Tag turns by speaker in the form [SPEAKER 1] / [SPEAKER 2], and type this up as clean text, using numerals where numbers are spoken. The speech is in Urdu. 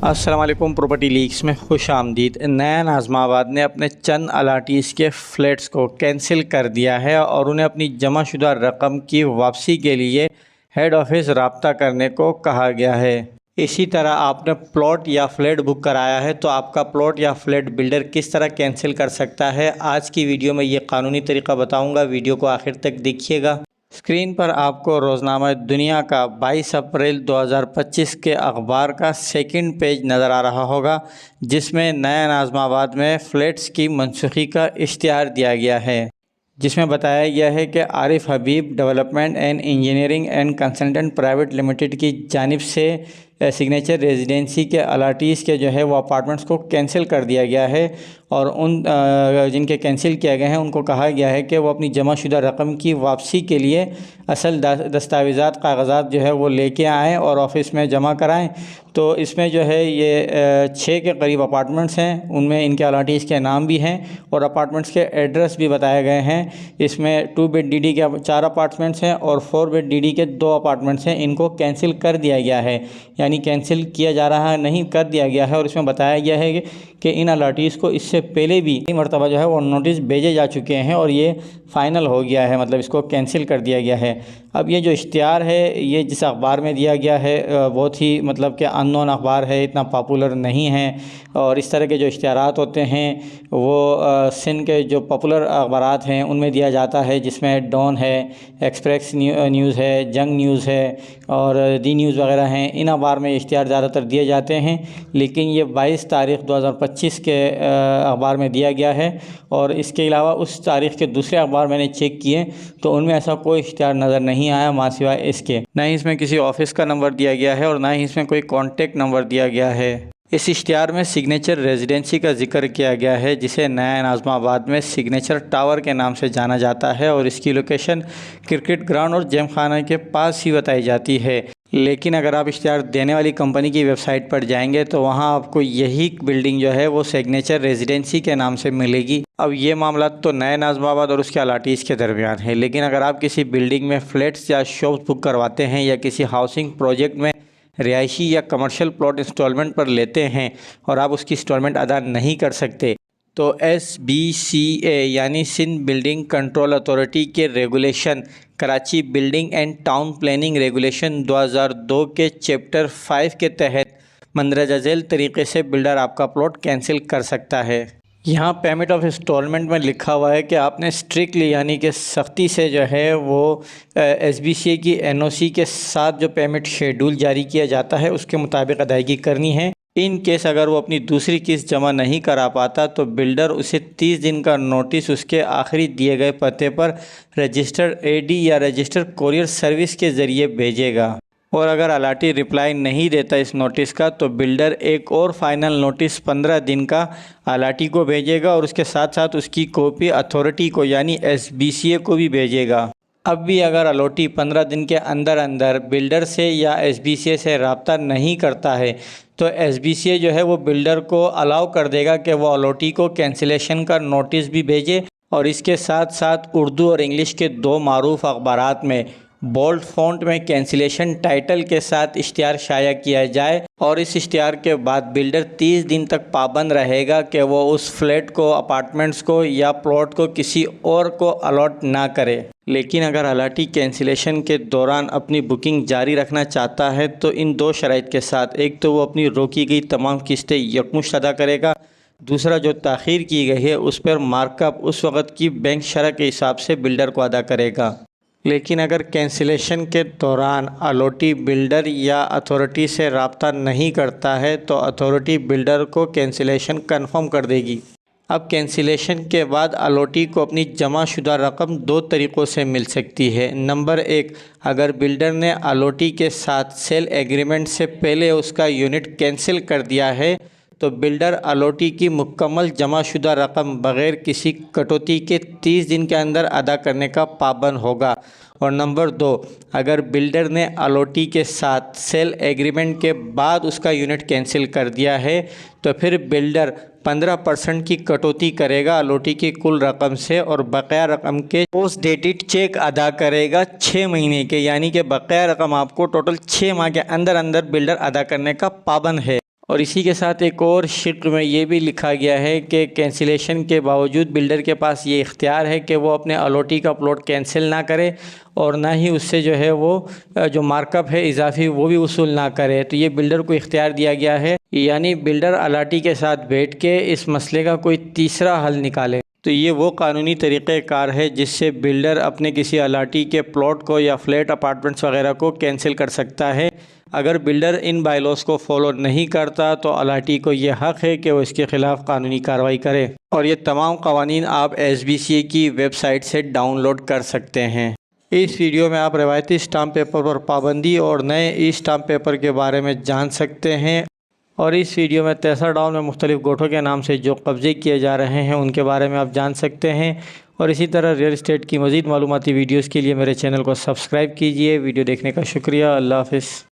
[SPEAKER 1] السلام علیکم پراپرٹی لیکس میں خوش آمدید۔ نیا ناظم آباد نے اپنے چند الاٹیز کے فلیٹس کو کینسل کر دیا ہے اور انہیں اپنی جمع شدہ رقم کی واپسی کے لیے ہیڈ آفس رابطہ کرنے کو کہا گیا ہے۔ اسی طرح آپ نے پلاٹ یا فلیٹ بک کرایا ہے تو آپ کا پلاٹ یا فلیٹ بلڈر کس طرح کینسل کر سکتا ہے، آج کی ویڈیو میں یہ قانونی طریقہ بتاؤں گا۔ ویڈیو کو آخر تک دیکھیے گا۔ اسکرین پر آپ کو روزنامہ دنیا کا 22 اپریل 2025 کے اخبار کا سیکنڈ پیج نظر آ رہا ہوگا، جس میں نیا ناظم آباد میں فلیٹس کی منسوخی کا اشتہار دیا گیا ہے، جس میں بتایا گیا ہے کہ Arif Habib development and engineering and consultant private limited کی جانب سے سگنیچر ریزیڈنسی کے الاٹیز کے وہ اپارٹمنٹس کو کینسل کر دیا گیا ہے، اور ان جن کے کینسل کیا گئے ہیں ان کو کہا گیا ہے کہ وہ اپنی جمع شدہ رقم کی واپسی کے لیے اصل دستاویزات کاغذات وہ لے کے آئیں اور آفس میں جمع کرائیں۔ تو اس میں یہ 6 کے قریب اپارٹمنٹس ہیں، ان میں ان کے الاٹیز کے نام بھی ہیں اور اپارٹمنٹس کے ایڈریس بھی بتائے گئے ہیں۔ اس میں 2 بیڈ ڈی ڈی کے 4 اپارٹمنٹس ہیں اور 4 بیڈ ڈی ڈی کے 2 اپارٹمنٹس ہیں، ان کو کینسل کر دیا گیا ہے، یعنی کینسل کیا جا رہا ہے نہیں، کر دیا گیا ہے۔ اور اس میں بتایا گیا ہے کہ ان الاٹیز کو اس سے پہلے بھی کئی مرتبہ وہ نوٹس بھیجے جا چکے ہیں اور یہ فائنل ہو گیا ہے، مطلب اس کو کینسل کر دیا گیا ہے۔ اب یہ جو اشتہار ہے یہ جس اخبار میں دیا گیا ہے بہت ہی کہ ان نون اخبار ہے، اتنا پاپولر نہیں ہے، اور اس طرح کے جو اشتہارات ہوتے ہیں وہ سندھ کے جو پاپولر اخبارات ہیں ان میں دیا جاتا ہے، جس میں ڈان ہے، ایکسپریس نیوز ہے، جنگ نیوز ہے اور دی نیوز وغیرہ ہیں۔ ان اخبار میں اشتہار زیادہ تر دیے جاتے ہیں، لیکن یہ 22 تاریخ 2025 کے اخبار میں دیا گیا ہے، اور اس کے علاوہ اس تاریخ کے دوسرے اخبار میں نے چیک کیے تو ان میں ایسا کوئی اشتہار نظر نہیں آیا ماں سوائے اس کے، نہ ہی اس میں کسی آفس کا نمبر دیا گیا ہے اور نہ ہی اس میں کوئی کانٹیکٹ نمبر دیا گیا ہے۔ اس اشتہار میں سگنیچر ریزیڈنسی کا ذکر کیا گیا ہے، جسے نیا ناظم آباد میں سگنیچر ٹاور کے نام سے جانا جاتا ہے، اور اس کی لوکیشن کرکٹ گراؤنڈ اور جیم خانہ کے پاس ہی بتائی جاتی ہے۔ لیکن اگر آپ اشتہار دینے والی کمپنی کی ویب سائٹ پر جائیں گے تو وہاں آپ کو یہی بلڈنگ وہ سگنیچر ریزیڈنسی کے نام سے ملے گی۔ اب یہ معاملات تو نئے ناظم آباد اور اس کے الاٹیز کے درمیان ہے، لیکن اگر آپ کسی بلڈنگ میں فلیٹس یا شاپس بک کرواتے ہیں یا کسی ہاؤسنگ پروجیکٹ میں رہائشی یا کمرشل پلاٹ انسٹالمنٹ پر لیتے ہیں اور آپ اس کی انسٹالمنٹ ادا نہیں کر سکتے، تو SBCA یعنی سندھ بلڈنگ کنٹرول اتھارٹی کے regulation Karachi building and town planning regulation 2002 کے چیپٹر 5 کے تحت مندرجہ ذیل طریقے سے بلڈر آپ کا پلاٹ کینسل کر سکتا ہے۔ یہاں پیمنٹ آف انسٹالمنٹ میں لکھا ہوا ہے کہ آپ نے اسٹرکٹلی یعنی کہ سختی سے وہ SBCA کی NOC کے ساتھ جو پیمنٹ شیڈول جاری کیا جاتا ہے اس کے مطابق ادائیگی کرنی ہے۔ ان کیس اگر وہ اپنی دوسری قسط جمع نہیں کرا پاتا تو بلڈر اسے 30 دن کا نوٹس اس کے آخری دیے گئے پتے پر رجسٹرڈ AD یا رجسٹرڈ کوریئر سروس کے ذریعے بھیجے گا، اور اگر الاٹی رپلائی نہیں دیتا اس نوٹس کا تو بلڈر ایک اور فائنل نوٹس 15 دن کا الاٹی کو بھیجے گا، اور اس کے ساتھ ساتھ اس کی کاپی اتھارٹی کو یعنی SBCA کو بھی بھیجے گا۔ اب بھی اگر الاٹی 15 دن کے اندر بلڈر سے یا SBCA سے رابطہ نہیں کرتا ہے تو SBCA وہ بلڈر کو الاؤ کر دے گا کہ وہ الاٹی کو کینسلیشن کا نوٹس بھی بھیجے، اور اس کے ساتھ ساتھ اردو اور انگلش کے 2 معروف اخبارات میں بولڈ فونٹ میں کینسلیشن ٹائٹل کے ساتھ اشتہار شائع کیا جائے، اور اس اشتہار کے بعد بلڈر 30 دن تک پابند رہے گا کہ وہ اس فلیٹ کو، اپارٹمنٹس کو یا پلاٹ کو کسی اور کو الاٹ نہ کرے۔ لیکن اگر الاٹی کینسلیشن کے دوران اپنی بکنگ جاری رکھنا چاہتا ہے تو ان 2 شرائط کے ساتھ، ایک تو وہ اپنی روکی گئی تمام قسطیں یکمشت ادا کرے گا، دوسرا جو تاخیر کی گئی ہے اس پر مارک اپ اس وقت کی بینک شرح کے حساب سے بلڈر کو ادا کرے گا۔ لیکن اگر کینسلیشن کے دوران الاٹی بلڈر یا اتھارٹی سے رابطہ نہیں کرتا ہے تو اتھارٹی بلڈر کو کینسلیشن کنفرم کر دے گی۔ اب کینسلیشن کے بعد الاٹی کو اپنی جمع شدہ رقم 2 طریقوں سے مل سکتی ہے۔ نمبر 1، اگر بلڈر نے الاٹی کے ساتھ سیل ایگریمنٹ سے پہلے اس کا یونٹ کینسل کر دیا ہے تو بلڈر الاٹی کی مکمل جمع شدہ رقم بغیر کسی کٹوتی کے 30 دن کے اندر ادا کرنے کا پابند ہوگا۔ اور نمبر 2، اگر بلڈر نے الاٹی کے ساتھ سیل ایگریمنٹ کے بعد اس کا یونٹ کینسل کر دیا ہے تو پھر بلڈر 15% کی کٹوتی کرے گا الاٹی کی کل رقم سے، اور بقیہ رقم کے پوسٹ ڈیٹڈ چیک ادا کرے گا 6 مہینے کے، یعنی کہ بقیہ رقم آپ کو ٹوٹل 6 ماہ کے اندر بلڈر ادا کرنے کا پابند ہے۔ اور اسی کے ساتھ ایک اور شق میں یہ بھی لکھا گیا ہے کہ کینسلیشن کے باوجود بلڈر کے پاس یہ اختیار ہے کہ وہ اپنے الاٹی کا پلاٹ کینسل نہ کرے اور نہ ہی اس سے جو ہے وہ جو مارک اپ ہے اضافی وہ بھی وصول نہ کرے۔ تو یہ بلڈر کو اختیار دیا گیا ہے، یعنی بلڈر الاٹی کے ساتھ بیٹھ کے اس مسئلے کا کوئی تیسرا حل نکالے۔ تو یہ وہ قانونی طریقہ کار ہے جس سے بلڈر اپنے کسی الاٹی کے پلاٹ کو یا فلیٹ اپارٹمنٹس وغیرہ کو کینسل کر سکتا ہے۔ اگر بلڈر ان بائی لاز کو فالو نہیں کرتا تو الاٹی کو یہ حق ہے کہ وہ اس کے خلاف قانونی کارروائی کرے، اور یہ تمام قوانین آپ SBCA کی ویب سائٹ سے ڈاؤن لوڈ کر سکتے ہیں۔ اس ویڈیو میں آپ روایتی اسٹامپ پیپر پر پابندی اور نئے ای اسٹامپ پیپر کے بارے میں جان سکتے ہیں، اور اس ویڈیو میں تیسرا ڈاؤن میں مختلف گوٹھوں کے نام سے جو قبضے کیے جا رہے ہیں ان کے بارے میں آپ جان سکتے ہیں۔ اور اسی طرح ریئل اسٹیٹ کی مزید معلوماتی ویڈیوز کے لیے میرے چینل کو سبسکرائب کیجئے۔ ویڈیو دیکھنے کا شکریہ۔ اللہ حافظ۔